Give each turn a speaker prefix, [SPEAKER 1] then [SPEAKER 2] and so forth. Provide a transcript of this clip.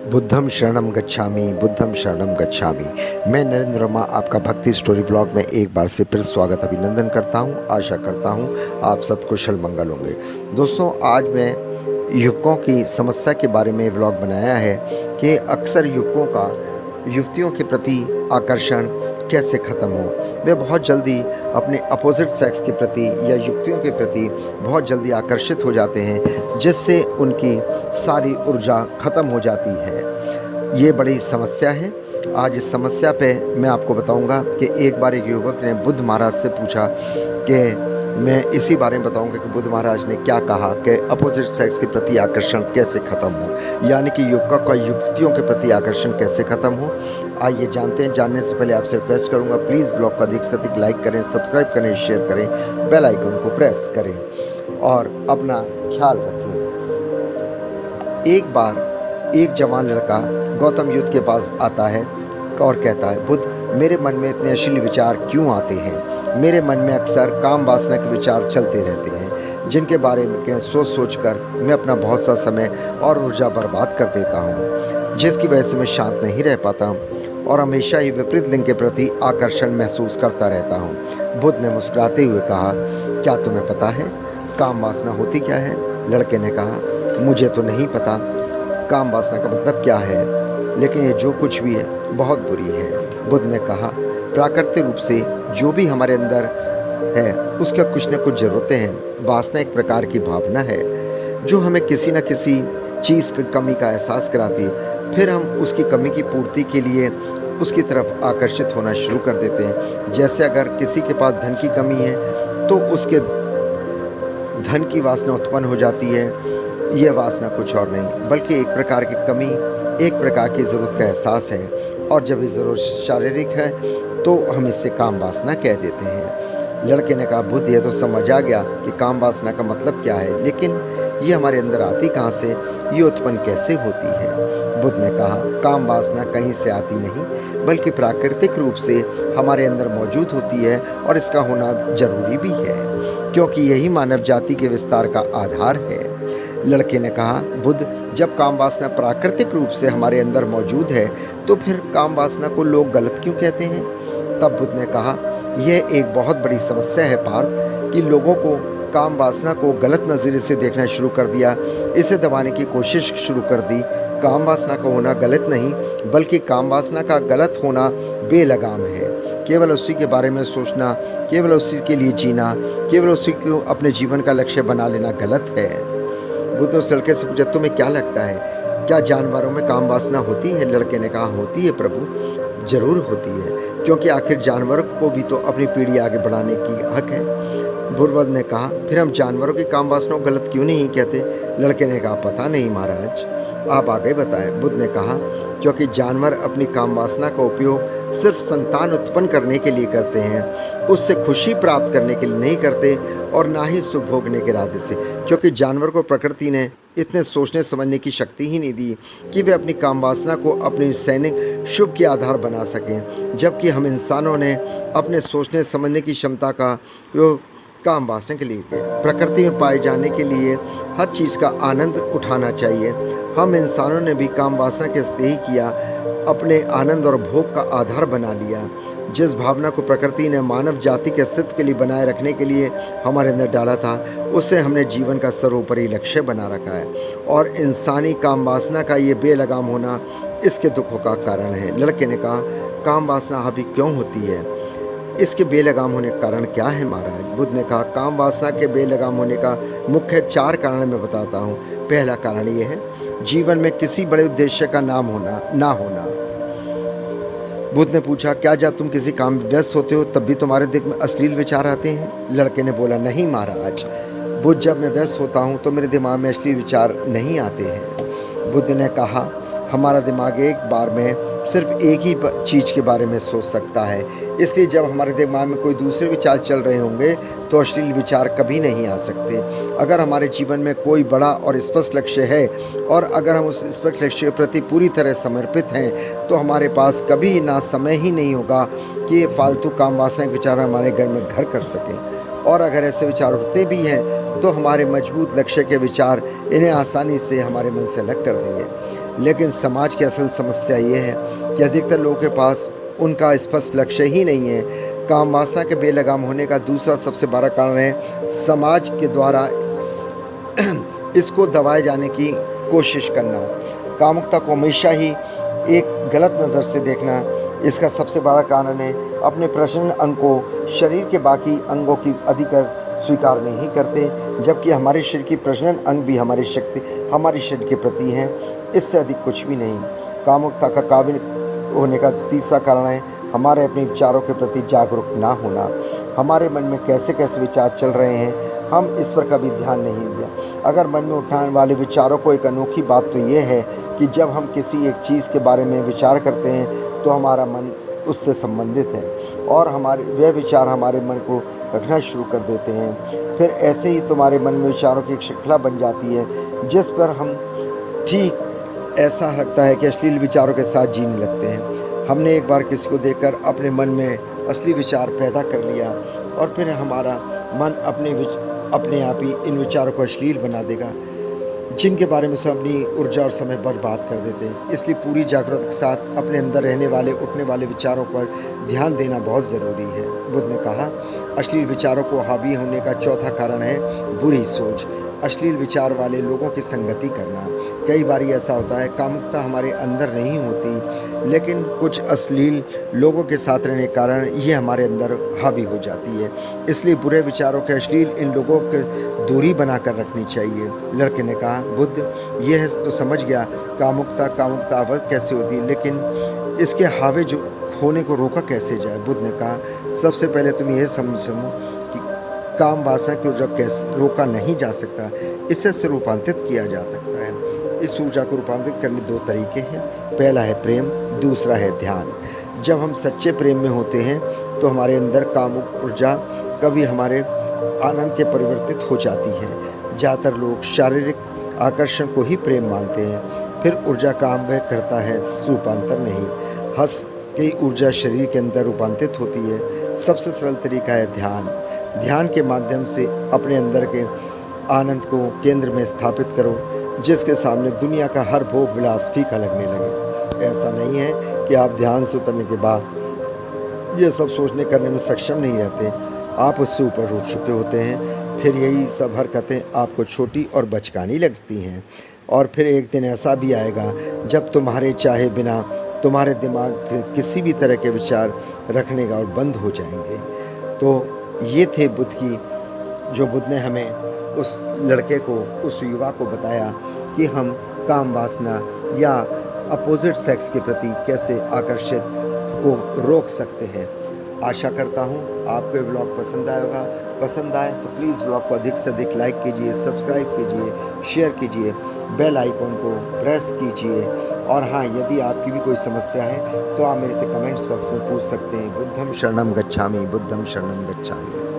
[SPEAKER 1] बुद्धम शरणम गच्छामि, बुद्धम शरणम गच्छामि। मैं नरेंद्र वर्मा आपका भक्ति स्टोरी व्लॉग में एक बार से फिर स्वागत अभिनंदन करता हूं। आशा करता हूं आप सब कुशल मंगल होंगे। दोस्तों, आज मैं युवकों की समस्या के बारे में व्लॉग बनाया है कि अक्सर युवकों का युवतियों के प्रति आकर्षण कैसे ख़त्म हो। वे बहुत जल्दी अपने अपोजिट सेक्स के प्रति या युवतियों के प्रति बहुत जल्दी आकर्षित हो जाते हैं, जिससे उनकी सारी ऊर्जा ख़त्म हो जाती है। ये बड़ी समस्या है। आज इस समस्या पे मैं आपको बताऊंगा कि एक बार एक युवक ने बुद्ध महाराज से पूछा कि मैं इसी बारे में बताऊंगा कि बुद्ध महाराज ने क्या कहा कि अपोजिट सेक्स के प्रति आकर्षण कैसे ख़त्म हो, यानी कि युवकों का युवतियों के प्रति आकर्षण कैसे ख़त्म हो। आइए जानते हैं। जानने से पहले आपसे रिक्वेस्ट करूंगा, प्लीज़ ब्लॉग को अधिक से अधिक लाइक करें, सब्सक्राइब करें, शेयर करें, बेल आइकन को प्रेस करें और अपना ख्याल रखें। एक बार एक जवान लड़का गौतम बुद्ध के पास आता है और कहता है, बुद्ध, मेरे मन में इतने अश्लील विचार क्यों आते हैं? मेरे मन में अक्सर काम वासना के विचार चलते रहते हैं, जिनके बारे में सोच सोच कर मैं अपना बहुत सा समय और ऊर्जा बर्बाद कर देता हूँ, जिसकी वजह से मैं शांत नहीं रह पाता और हमेशा ही विपरीत लिंग के प्रति आकर्षण महसूस करता रहता हूँ। बुद्ध ने मुस्कुराते हुए कहा, क्या तुम्हें पता है काम वासना होती क्या है? लड़के ने कहा, मुझे तो नहीं पता काम वासना का मतलब क्या है, लेकिन ये जो कुछ भी है बहुत बुरी है। बुद्ध ने कहा, प्राकृतिक रूप से जो भी हमारे अंदर है उसका कुछ न कुछ ज़रूरतें हैं। वासना एक प्रकार की भावना है जो हमें किसी न किसी चीज़ की कमी का एहसास कराती है, फिर हम उसकी कमी की पूर्ति के लिए उसकी तरफ आकर्षित होना शुरू कर देते हैं। जैसे अगर किसी के पास धन की कमी है तो उसके धन की वासना उत्पन्न हो जाती है। यह वासना कुछ और नहीं बल्कि एक प्रकार की कमी, एक प्रकार की ज़रूरत का एहसास है, और जब ये ज़रूरत शारीरिक है तो हम इसे काम वासना कह देते हैं। लड़के ने कहा, बुद्ध, ये तो समझ आ गया कि काम वासना का मतलब क्या है, लेकिन ये हमारे अंदर आती कहाँ से, ये उत्पन्न कैसे होती है? बुद्ध ने कहा, काम वासना कहीं से आती नहीं बल्कि प्राकृतिक रूप से हमारे अंदर मौजूद होती है, और इसका होना जरूरी भी है क्योंकि यही मानव जाति के विस्तार का आधार है। लड़के ने कहा, बुद्ध, जब काम वासना प्राकृतिक रूप से हमारे अंदर मौजूद है तो फिर काम वासना को लोग गलत क्यों कहते हैं? तब बुद्ध ने कहा, यह एक बहुत बड़ी समस्या है पार्थ, कि लोगों को काम वासना को गलत नज़रिए से देखना शुरू कर दिया, इसे दबाने की कोशिश शुरू कर दी। काम वासना का होना गलत नहीं बल्कि काम वासना का गलत होना बेलगाम है। केवल उसी के बारे में सोचना, केवल उसी के लिए जीना, केवल उसी को अपने जीवन का लक्ष्य बना लेना गलत है। बुद्ध उस लड़के से पूछा, तुम्हें क्या लगता है, क्या जानवरों में काम वासना होती है? लड़के ने कहा, होती है प्रभु, जरूर होती है, क्योंकि आखिर जानवरों को भी तो अपनी पीढ़ी आगे बढ़ाने की हक है। बुद्ध ने कहा, फिर हम जानवरों की काम वासना को गलत क्यों नहीं कहते? लड़के ने कहा, पता नहीं महाराज, आप आगे बताएं। बुद्ध ने कहा, क्योंकि जानवर अपनी काम वासना का उपयोग सिर्फ संतान उत्पन्न करने के लिए करते हैं, उससे खुशी प्राप्त करने के लिए नहीं करते, और ना ही सुख भोगने के इरादे से, क्योंकि जानवर को प्रकृति ने इतने सोचने समझने की शक्ति ही नहीं दी कि वे अपनी काम वासना को अपने सैनिक शुभ के आधार बना सकें, जबकि हम इंसानों ने अपने सोचने समझने की क्षमता का उपयोग काम वासना के लिए किया। प्रकृति में पाए जाने के लिए हर चीज़ का आनंद उठाना चाहिए। हम इंसानों ने भी काम वासना के स्नेह ही किया, अपने आनंद और भोग का आधार बना लिया। जिस भावना को प्रकृति ने मानव जाति के अस्तित्व के लिए बनाए रखने के लिए हमारे अंदर डाला था, उसे हमने जीवन का सर्वोपरि लक्ष्य बना रखा है, और इंसानी काम वासना का ये बेलगाम होना इसके दुखों का कारण है। लड़के ने कहा, काम वासना हावी क्यों होती है, इसके बेलगाम होने का कारण क्या है महाराज? बुद्ध ने कहा, काम वासना के बेलगाम होने का मुख्य 4 कारण मैं बताता हूँ। पहला कारण ये है, जीवन में किसी बड़े उद्देश्य का ना होना। बुद्ध ने पूछा, क्या जब तुम किसी काम में व्यस्त होते हो तब भी तुम्हारे दिल में अश्लील विचार आते हैं? लड़के ने बोला, नहीं महाराज, बुद्ध, जब मैं व्यस्त होता हूँ तो मेरे दिमाग में अश्लील विचार नहीं आते हैं। बुद्ध ने कहा, हमारा दिमाग एक बार में सिर्फ एक ही चीज़ के बारे में सोच सकता है, इसलिए जब हमारे दिमाग में कोई दूसरे विचार चल रहे होंगे तो अश्लील विचार कभी नहीं आ सकते। अगर हमारे जीवन में कोई बड़ा और स्पष्ट लक्ष्य है, और अगर हम उस स्पष्ट लक्ष्य के प्रति पूरी तरह समर्पित हैं, तो हमारे पास कभी ना समय ही नहीं होगा कि ये फालतू काम वासना के विचार हमारे घर में घर कर सकें। और अगर ऐसे विचार उठते भी हैं तो हमारे मजबूत लक्ष्य के विचार इन्हें आसानी से हमारे मन से अलग कर देंगे। लेकिन समाज की असल समस्या ये है कि अधिकतर लोगों के पास उनका स्पष्ट लक्ष्य ही नहीं है। काम वासना के बेलगाम होने का दूसरा सबसे बड़ा कारण है समाज के द्वारा इसको दबाए जाने की कोशिश करना। कामुकता को हमेशा ही एक गलत नज़र से देखना इसका सबसे बड़ा कारण है। अपने प्रजनन अंग को शरीर के बाकी अंगों की अधिकर स्वीकार नहीं करते, जबकि हमारे शरीर की प्रजनन अंग भी हमारी शरीर के प्रति हैं। इससे अधिक कुछ भी नहीं। कामुकता का काबिल होने का तीसरा कारण है हमारे अपने विचारों के प्रति जागरूक ना होना। हमारे मन में कैसे कैसे विचार चल रहे हैं, हम इस पर कभी ध्यान नहीं दिया। अगर मन में उठाने वाले विचारों को एक अनोखी बात तो ये है कि जब हम किसी एक चीज़ के बारे में विचार करते हैं तो हमारा मन उससे संबंधित है और हमारे वह विचार हमारे मन को रखना शुरू कर देते हैं। फिर ऐसे ही तुम्हारे मन में विचारों की एक श्रृंखला बन जाती है जिस पर हम ठीक ऐसा लगता है कि अश्लील विचारों के साथ जीने लगते हैं। हमने एक बार किसी को देखकर अपने मन में असली विचार पैदा कर लिया और फिर हमारा मन अपने आप ही इन विचारों को अश्लील बना देगा जिनके बारे में से अपनी ऊर्जा और समय बर्बाद कर देते हैं। इसलिए पूरी जागरूकता के साथ अपने अंदर रहने वाले उठने वाले विचारों पर ध्यान देना बहुत ज़रूरी है। बुद्ध ने कहा, अश्लील विचारों को हावी होने का चौथा कारण है बुरी सोच। अश्लील विचार वाले लोगों की संगति करना। कई बार ऐसा होता है कामुकता हमारे अंदर नहीं होती, लेकिन कुछ अश्लील लोगों के साथ रहने के कारण ये हमारे अंदर हावी हो जाती है। इसलिए बुरे विचारों के अश्लील इन लोगों के दूरी बनाकर रखनी चाहिए। लड़के ने कहा, बुद्ध यह तो समझ गया कामुकता अवश्य कैसे होती, लेकिन इसके हावी जो होने को रोका कैसे जाए। बुद्ध ने कहा, सबसे पहले तुम यह समझो कि काम वासना की ऊर्जा कैसे रोका नहीं जा सकता, इसे रूपांतरित किया जा सकता है। इस ऊर्जा को रूपांतरित करने दो तरीके हैं। पहला है प्रेम, दूसरा है ध्यान। जब हम सच्चे प्रेम में होते हैं तो हमारे अंदर कामुक ऊर्जा कभी हमारे आनंद के परिवर्तित हो जाती है। ज़्यादातर लोग शारीरिक आकर्षण को ही प्रेम मानते हैं, फिर ऊर्जा काम वह करता है, रूपांतर नहीं। हंस की ऊर्जा शरीर के अंदर रूपांतरित होती है। सबसे सरल तरीका है ध्यान। ध्यान के माध्यम से अपने अंदर के आनंद को केंद्र में स्थापित करो, जिसके सामने दुनिया का हर भोग विलास फीका लगने लगे। ऐसा नहीं है कि आप ध्यान से उतरने के बाद ये सब सोचने करने में सक्षम नहीं रहते, आप उससे ऊपर उठ चुके होते हैं। फिर यही सब हरकतें आपको छोटी और बचकानी लगती हैं और फिर एक दिन ऐसा भी आएगा जब तुम्हारे चाहे बिना तुम्हारे दिमाग के किसी भी तरह के विचार रखने का और बंद हो जाएंगे। तो ये थे बुद्ध की, जो बुद्ध ने हमें उस लड़के को, उस युवा को बताया कि हम काम वासना या अपोजिट सेक्स के प्रति कैसे आकर्षित को रोक सकते हैं। आशा करता हूँ आपको ये व्लॉग पसंद आएगा। पसंद आए तो प्लीज़ व्लॉग को अधिक से अधिक लाइक कीजिए, सब्सक्राइब कीजिए, शेयर कीजिए, बेल आइकॉन को प्रेस कीजिए। और हाँ, यदि आपकी भी कोई समस्या है तो आप मेरे से कमेंट्स बॉक्स में पूछ सकते हैं। बुद्धं शरणं गच्छामि, बुद्धं शरणं गच्छामि।